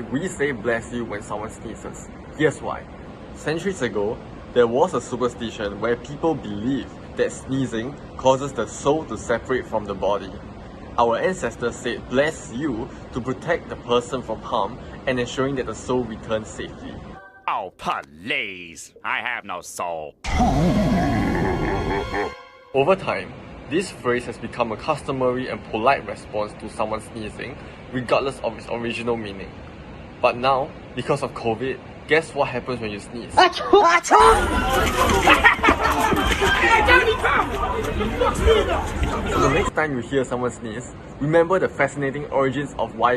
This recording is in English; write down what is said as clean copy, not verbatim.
We say bless you when someone sneezes. Here's why. Centuries ago, there was a superstition where people believed that sneezing causes the soul to separate from the body. Our ancestors said bless you to protect the person from harm and ensuring that the soul returns safely. Oh, please. I have no soul. Over time, this phrase has become a customary and polite response to someone sneezing, regardless of its original meaning. But now, because of COVID, guess what happens when you sneeze? So the next time you hear someone sneeze, remember the fascinating origins of why